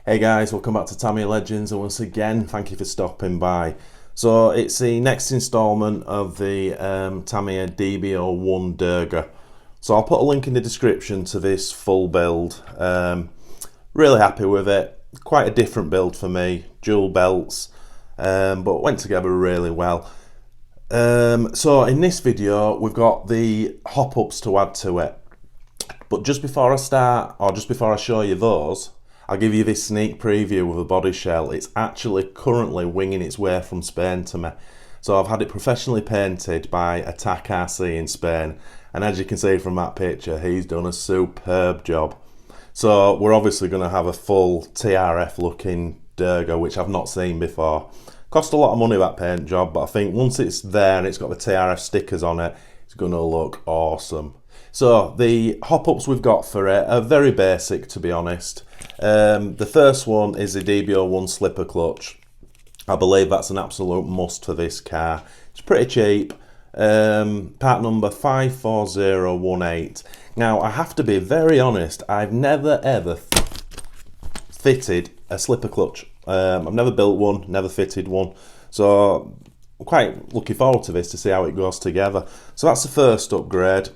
Hey guys, welcome back to Tamiya Legends, and once again, thank you for stopping by. So it's the next instalment of the Tamiya DB-01 Durga. So I'll put a link in the description to this full build. Really happy with it. Quite a different build for me, dual belts, but went together really well. So in this video, we've got the hop ups to add to it. But just before I start, or just before I show you those, I'll give you this sneak preview of the body shell. It's actually currently winging its way from Spain to me. So I've had it professionally painted by Attack RC in Spain. And as you can see from that picture, he's done a superb job. So we're obviously going to have a full TRF looking Durga, which I've not seen before. Cost a lot of money, that paint job, but I think once it's there and it's got the TRF stickers on it, it's going to look awesome. So the hop ups we've got for it are very basic, to be honest. The first one is the DB-01 slipper clutch. I believe that's an absolute must for this car. It's pretty cheap. Part number 54018. Now I have to be very honest, I've never ever fitted a slipper clutch. I've never built one, never fitted one. So I'm quite looking forward to this to see how it goes together. So that's the first upgrade.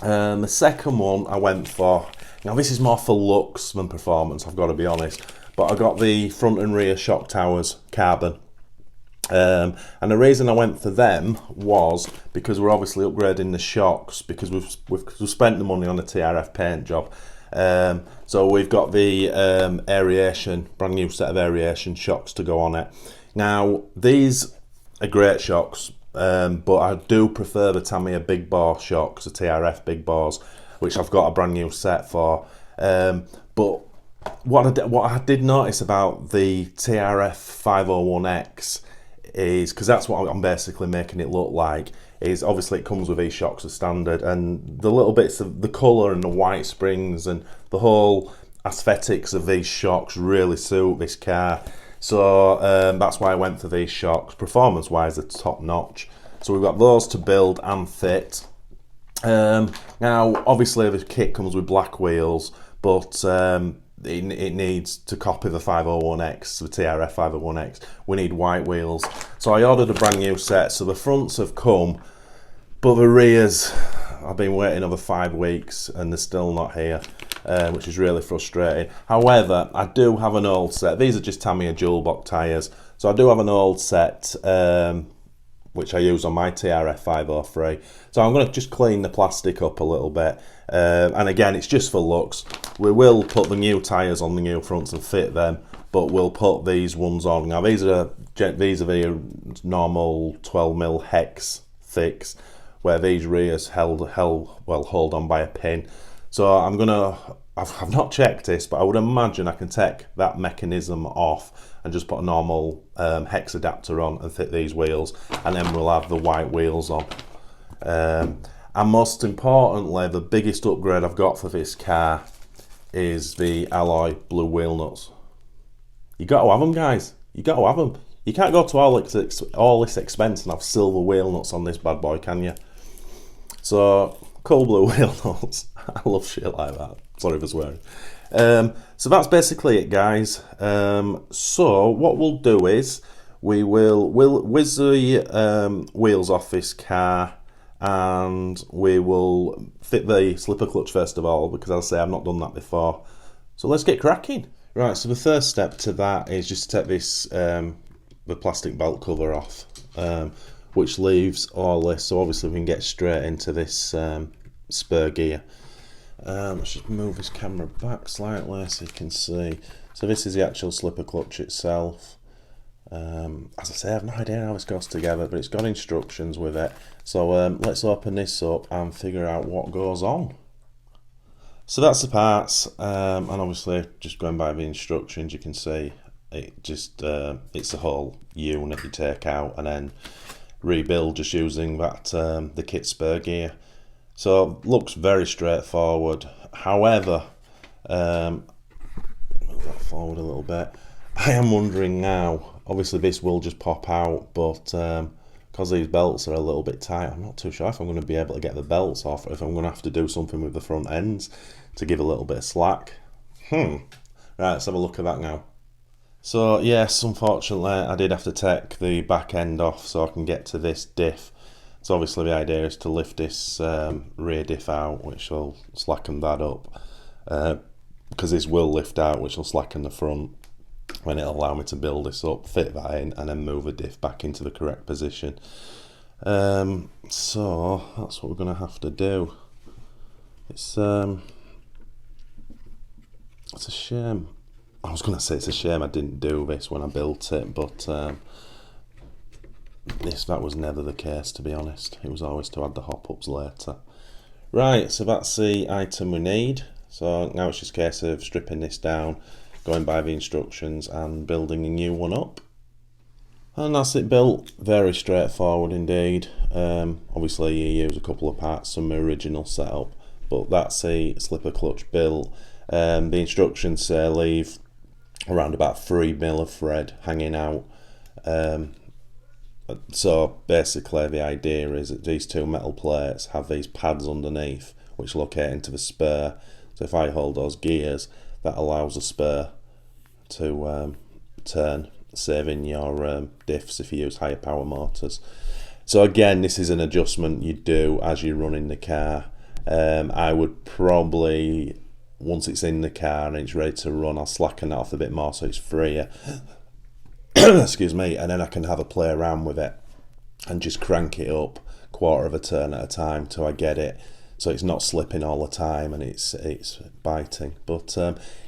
The second one I went for, now this is more for looks than performance, I've got to be honest, but I got the front and rear shock towers carbon. And the reason I went for them was because we're obviously upgrading the shocks, because we've spent the money on a TRF paint job. So we've got the aeration, brand new set of aeration shocks to go on it. Now these are great shocks. But I do prefer the Tamiya big bore shocks, the TRF big bores, which I've got a brand new set for. But what I did notice about the TRF 501X is, because that's what I'm basically making it look like, is obviously it comes with these shocks as standard, and the little bits of the colour and the white springs and the whole aesthetics of these shocks really suit this car. So that's why I went for these shocks. Performance wise, they're top notch. So we've got those to build and fit. Now obviously the kit comes with black wheels, but it needs to copy the 501X, the TRF 501X. We need white wheels. So I ordered a brand new set. So the fronts have come, but the rears, I've been waiting over 5 weeks and they're still not here. Which is really frustrating. However, I do have an old set. These are just Tamiya dual box tyres. So I do have an old set which I use on my TRF 503. So I'm going to just clean the plastic up a little bit. And again, it's just for looks. We will put the new tyres on the new fronts and fit them, but we'll put these ones on. Now these are the normal 12mm hex thicks, where these rears hold on by a pin. So I've not checked this, but I would imagine I can take that mechanism off and just put a normal hex adapter on and fit these wheels, and then we'll have the white wheels on. And most importantly, the biggest upgrade I've got for this car is the alloy blue wheel nuts. You got to have them, guys. You got to have them. You can't go to all this expense and have silver wheel nuts on this bad boy, can you? So cool blue wheel nuts. I love shit like that. Sorry for swearing. So that's basically it, guys. So what we'll do is we'll whiz the wheels off this car, and we will fit the slipper clutch first of all, because as I say, I've not done that before. So let's get cracking. Right, so the first step to that is just to take this the plastic belt cover off, which leaves all this. So obviously we can get straight into this spur gear. Let's just move this camera back slightly so you can see. So this is the actual slipper clutch itself. As I say, I have no idea how this goes together, but it's got instructions with it. So let's open this up and figure out what goes on. So that's the parts, and obviously just going by the instructions, you can see it just it's the whole unit you take out and then rebuild just using that the kit spur gear. So looks very straightforward. However, move that forward a little bit. I am wondering now, obviously this will just pop out, but because these belts are a little bit tight, I'm not too sure if I'm going to be able to get the belts off, or if I'm going to have to do something with the front ends to give a little bit of slack. Right, Right, let's have a look at that now. So yes, unfortunately I did have to take the back end off so I can get to this diff. So obviously the idea is to lift this rear diff out, which will slacken that up, because this will lift out, which will slacken the front, when it'll allow me to build this up, fit that in, and then move the diff back into the correct position. So that's what we're going to have to do. It's a shame. I was going to say it's a shame I didn't do this when I built it, but that was never the case, to be honest. It was always to add the hop ups later. Right, so that's the item we need. So now it's just a case of stripping this down, going by the instructions and building a new one up. And that's it built. Very straightforward indeed. Obviously you use a couple of parts from the original setup, but that's a slipper clutch built. The instructions say leave around about 3mm of thread hanging out. So basically the idea is that these two metal plates have these pads underneath which locate into the spur. So if I hold those gears, that allows the spur to turn, saving your diffs if you use higher power motors. So again, this is an adjustment you do as you're running the car. I would probably, once it's in the car and it's ready to run, I'll slacken that off a bit more so it's freer. Excuse me, and then I can have a play around with it and just crank it up quarter of a turn at a time till I get it so it's not slipping all the time and it's biting. But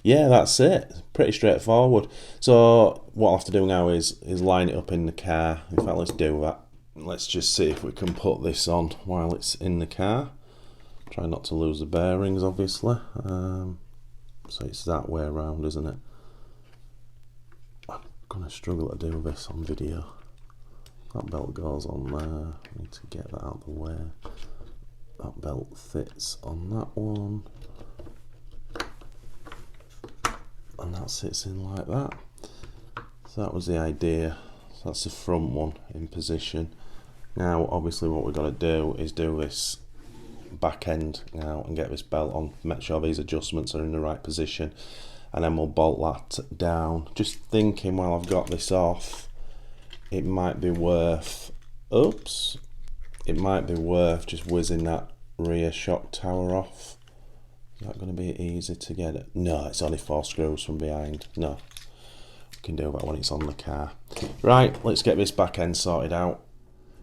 yeah, that's it. Pretty straightforward. So what I'll have to do now is line it up in the car. In fact, let's do that. Let's just see if we can put this on while it's in the car. Try not to lose the bearings, obviously. So it's that way around, isn't it? I'm gonna struggle to do this on video. That belt goes on there. I need to get that out of the way. That belt fits on that one, and that sits in like that. So that was the idea. So that's the front one in position. Now obviously what we've got to do is do this back end now and get this belt on, make sure these adjustments are in the right position, and then we'll bolt that down. Just thinking while I've got this off, it might be worth, it might be worth just whizzing that rear shock tower off. Is that going to be easy to get it? No, it's only 4 screws from behind. No, we can do that when it's on the car. Right, let's get this back end sorted out.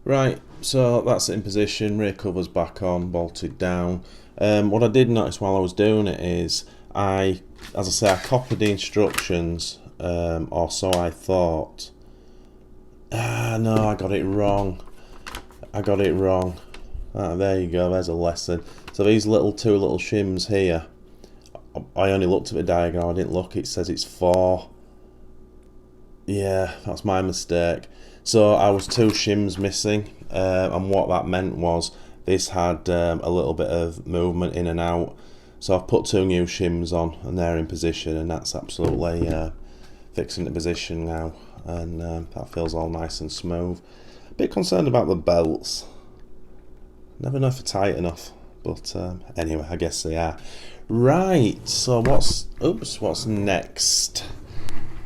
Right, so that's it in position, rear cover's back on, bolted down. What I did notice while I was doing it is, as I say, I copied the instructions, or so I thought. No, I got it wrong. There you go, there's a lesson. So these two little shims here, I only looked at the diagram, I didn't look, it says it's 4. Yeah, that's my mistake. So I was 2 shims missing, and what that meant was this had a little bit of movement in and out. So I've put 2 new shims on and they're in position, and that's absolutely fixing the position now, and that feels all nice and smooth. A bit concerned about the belts. Never know if they're tight enough, but anyway, I guess they are. Right, so what's next?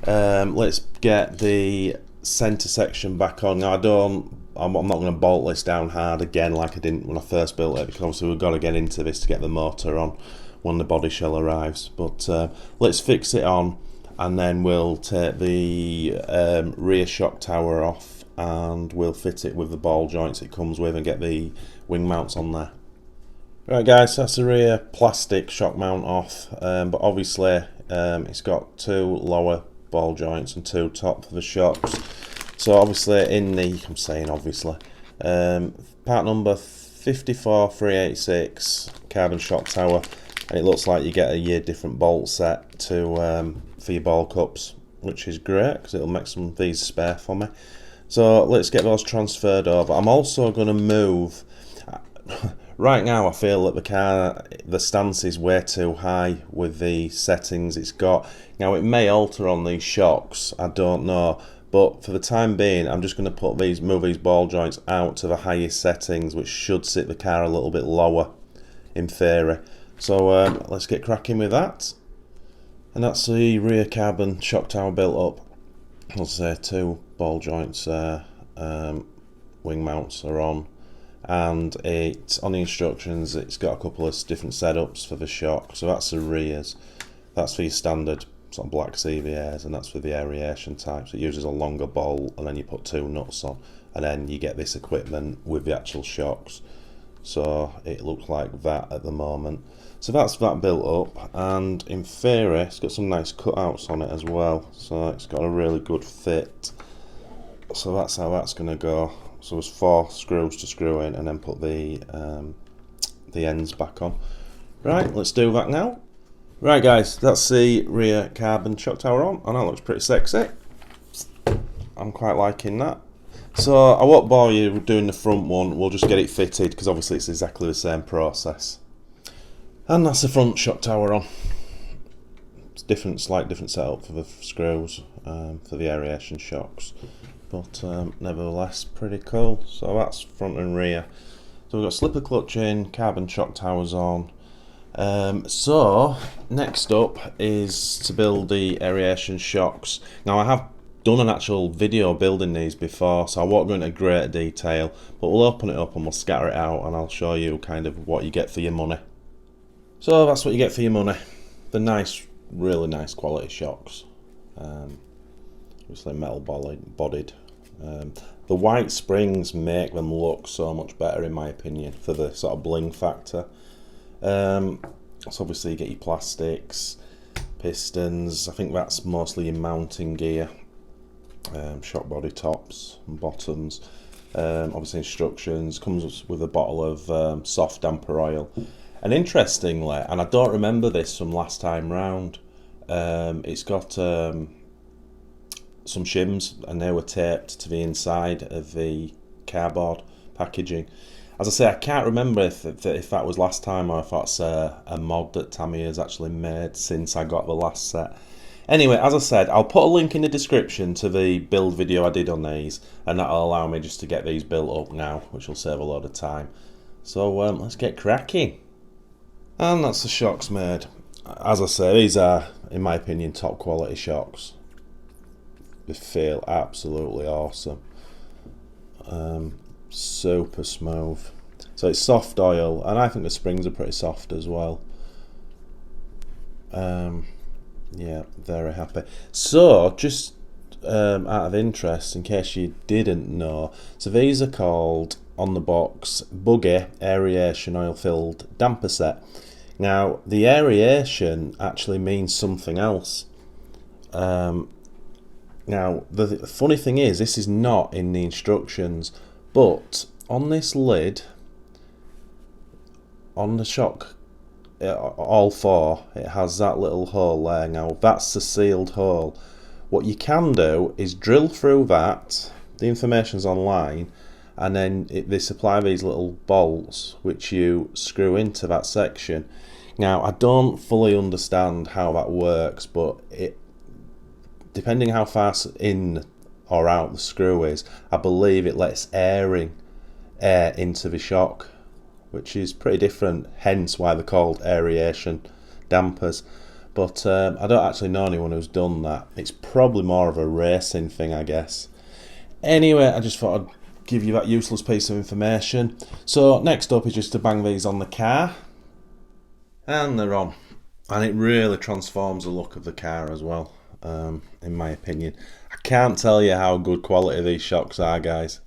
Let's get the centre section back on. Now I'm not going to bolt this down hard again like I didn't when I first built it, because obviously we've got to get into this to get the motor on when the body shell arrives. But let's fix it on, and then we'll take the rear shock tower off and we'll fit it with the ball joints it comes with and get the wing mounts on there. Right guys, that's the rear plastic shock mount off, but obviously it's got 2 lower ball joints and 2 top for the shocks. So obviously I'm saying obviously, part number 54386 carbon shock tower, and it looks like you get a year different bolt set to for your ball cups, which is great because it'll make some of these spare for me. So let's get those transferred over. I'm also going to move. Right now I feel that the stance is way too high with the settings it's got. Now it may alter on these shocks, I don't know, but for the time being I'm just going to move these ball joints out to the highest settings, which should sit the car a little bit lower in theory. So let's get cracking with that. And that's the rear carbon shock tower built up. I'll say 2 ball joints there, wing mounts are on, and it on the instructions it's got a couple of different setups for the shock. So that's the rears, that's for your standard sort of black CVAs, and that's for the aeration type. So it uses a longer bolt, and then you put 2 nuts on, and then you get this equipment with the actual shocks. So it looks like that at the moment. So that's that built up, and in theory it's got some nice cutouts on it as well, so it's got a really good fit. So that's how that's going to go. So there's 4 screws to screw in, and then put the ends back on. Right, let's do that now. Right guys, that's the rear carbon shock tower on, and that looks pretty sexy. I'm quite liking that. So I won't bore you doing the front one, we'll just get it fitted because obviously it's exactly the same process. And that's the front shock tower on. It's different, slight different setup for the screws, for the aeration shocks, but nevertheless pretty cool. So that's front and rear. So we've got slipper clutch in, carbon shock towers on. So next up is to build the aeration shocks. Now I have done an actual video building these before, so I won't go into great detail, but we'll open it up and we'll scatter it out, and I'll show you kind of what you get for your money. So that's what you get for your money. The nice, really nice quality shocks. Obviously metal bodied. The white springs make them look so much better in my opinion for the sort of bling factor. So obviously you get your plastics, pistons, I think that's mostly your mounting gear, shock body tops and bottoms. Obviously instructions, comes with a bottle of soft damper oil. And interestingly, and I don't remember this from last time round, it's got some shims, and they were taped to the inside of the cardboard packaging. As I say, I can't remember if that was last time or if that's a mod that Tamiya has actually made since I got the last set. Anyway, as I said, I'll put a link in the description to the build video I did on these, and that'll allow me just to get these built up now, which will save a lot of time. So let's get cracking. And that's the shocks made. As I say, these are, in my opinion, top quality shocks. They feel absolutely awesome. Super smooth. So it's soft oil, and I think the springs are pretty soft as well. Yeah, very happy. So just out of interest, in case you didn't know, so these are called on the box Buggy Aeration Oil Filled Damper Set. Now the aeration actually means something else. Now the funny thing is, this is not in the instructions, but on this lid, on the shock, all 4, it has that little hole there. Now that's the sealed hole. What you can do is drill through that, the information's online, and then they supply these little bolts which you screw into that section. Now I don't fully understand how that works, but depending how far in or out the screw is, I believe it lets air into the shock, which is pretty different, hence why they're called aeration dampers. But I don't actually know anyone who's done that. It's probably more of a racing thing, I guess. Anyway, I just thought I'd give you that useless piece of information. So next up is just to bang these on the car, and they're on, and it really transforms the look of the car as well, in my opinion. I can't tell you how good quality these shocks are, guys.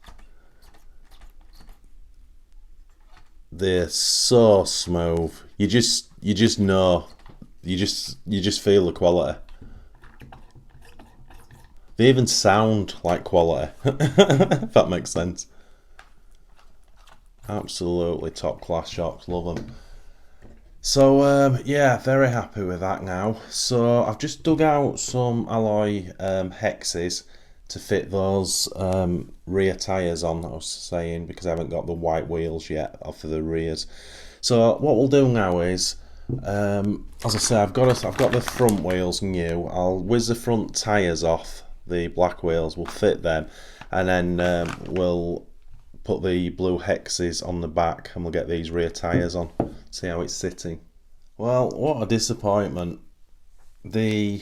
They're so smooth. You just know, you just feel the quality. They even sound like quality, if that makes sense. Absolutely top class shocks, love them. So yeah, very happy with that now. So I've just dug out some alloy hexes to fit those rear tyres on, I was saying, because I haven't got the white wheels yet for the rears. So what we'll do now is, as I say, I've got the front wheels new. I'll whiz the front tyres off the black wheels, we'll fit them, and then we'll put the blue hexes on the back, and we'll get these rear tyres on, see how it's sitting. Well, what a disappointment. the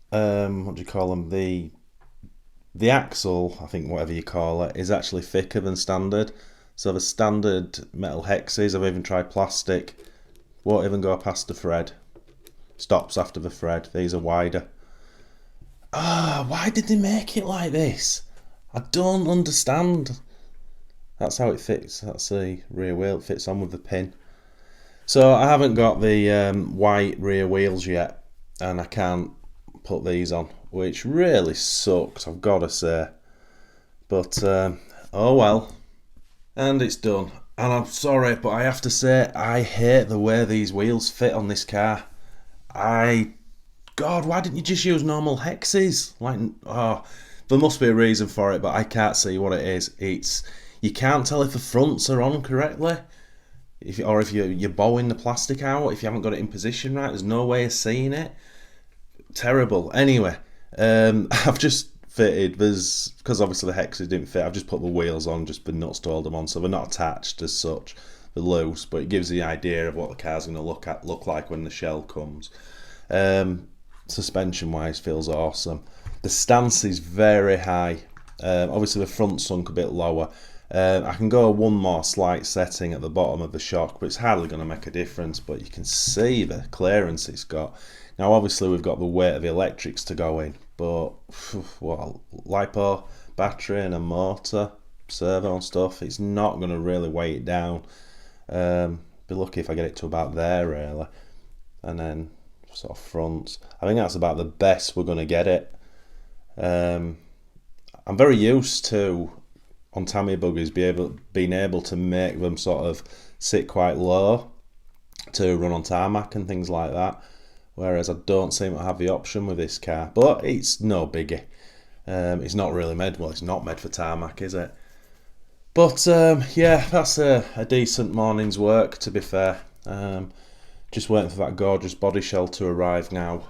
what do you call them? The axle, I think whatever you call it, is actually thicker than standard. So the standard metal hexes, I've even tried plastic, won't even go past the thread. Stops after the thread. These are wider. Why did they make it like this? I don't understand. That's how it fits. That's the rear wheel. It fits on with the pin. So I haven't got the white rear wheels yet, and I can't put these on, which really sucks, I've got to say. But oh well. And it's done. And I'm sorry, but I have to say, I hate the way these wheels fit on this car. God, why didn't you just use normal hexes? There must be a reason for it, but I can't see what it is. You can't tell if the fronts are on correctly, if you're bowing the plastic out, if you haven't got it in position right. There's no way of seeing it. Terrible. Anyway, I've just fitted, because obviously the hexes didn't fit, I've just put the wheels on, just the nuts to hold them on, so they're not attached as such. They're loose, but it gives the idea of what the car's going to look like when the shell comes. Suspension wise, feels awesome. The stance is very high. Obviously the front's sunk a bit lower. I can go one more slight setting at the bottom of the shock, but it's hardly going to make a difference. But you can see the clearance it's got. Now obviously we've got the weight of the electrics to go in, but what, lipo, battery and a motor, servo and stuff, it's not going to really weigh it down. Be lucky if I get it to about there really. And then sort of fronts, I think that's about the best we're going to get it. I'm very used to, on Tamiya buggies, being able to make them sort of sit quite low to run on tarmac and things like that, whereas I don't seem to have the option with this car. But it's no biggie. It's not really made, well, it's not made for tarmac, is it? But yeah, that's a decent morning's work, to be fair. Just waiting for that gorgeous body shell to arrive now.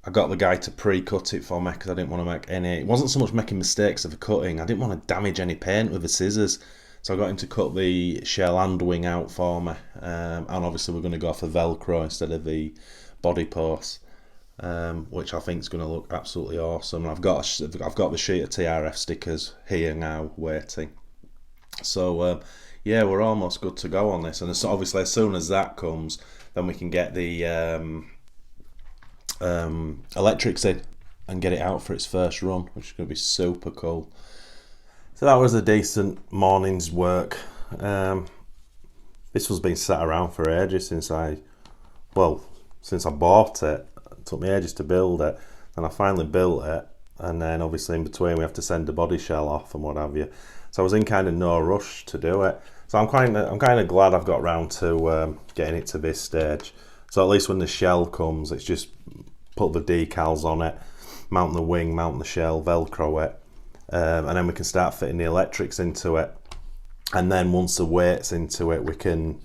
I got the guy to pre-cut it for me because I didn't want to make any... It wasn't so much making mistakes of the cutting. I didn't want to damage any paint with the scissors. So I got him to cut the shell and wing out for me. And obviously we're going to go for Velcro instead of the body post, which I think is going to look absolutely awesome. And I've got the sheet of TRF stickers here now waiting. So yeah, we're almost good to go on this. And so obviously as soon as that comes, then we can get the electrics in and get it out for its first run, which is going to be super cool. So that was a decent morning's work. This was being sat around for ages since I bought it. It took me ages to build it, and I finally built it, and then obviously in between we have to send the body shell off and what have you. So I was in kind of no rush to do it. So I'm kind of glad I've got round to getting it to this stage. So at least when the shell comes, it's just put the decals on it, mount the wing, mount the shell, Velcro it, and then we can start fitting the electrics into it. And then once the weight's into it, we can...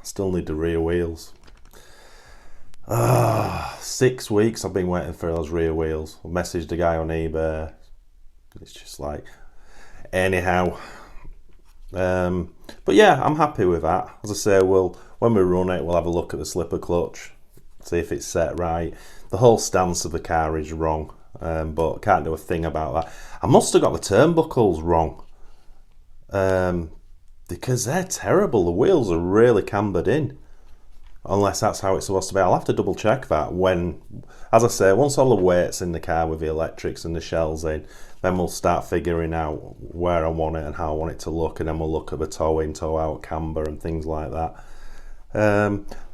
still need the rear wheels. 6 weeks I've been waiting for those rear wheels. I messaged the guy on eBay. It's just like... Anyhow. But yeah, I'm happy with that. As I say, when we run it, we'll have a look at the slipper clutch, see if it's set right. The whole stance of the car is wrong, but can't do a thing about that. I must have got the turnbuckles wrong, because they're terrible. The wheels are really cambered in, unless that's how it's supposed to be. I'll have to double check that when, as I say, once all the weight's in the car with the electrics and the shells in, then we'll start figuring out where I want it and how I want it to look, and then we'll look at the toe in, toe out camber and things like that.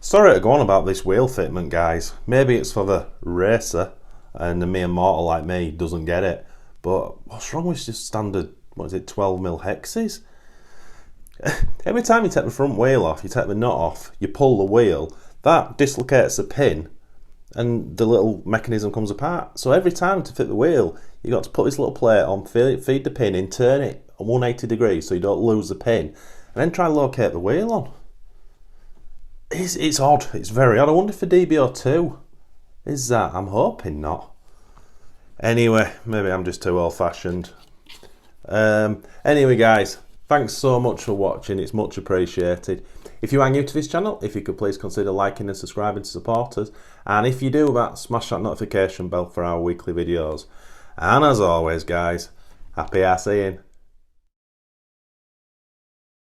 Sorry to go on about this wheel fitment, guys. Maybe it's for the racer and the mere mortal like me doesn't get it, but what's wrong with just standard, 12mm hexes? Every time you take the front wheel off, you take the nut off, you pull the wheel, that dislocates the pin and the little mechanism comes apart. So every time to fit the wheel, you got to put this little plate on, feed the pin in, turn it 180 degrees so you don't lose the pin, and then try and locate the wheel on. It's odd. It's very odd. I wonder if the DB-02 is that. I'm hoping not. Anyway, maybe I'm just too old-fashioned. Anyway, guys, thanks so much for watching. It's much appreciated. If you are new to this channel, if you could please consider liking and subscribing to support us, and if you do that, smash that notification bell for our weekly videos. And as always guys, happy arseeing.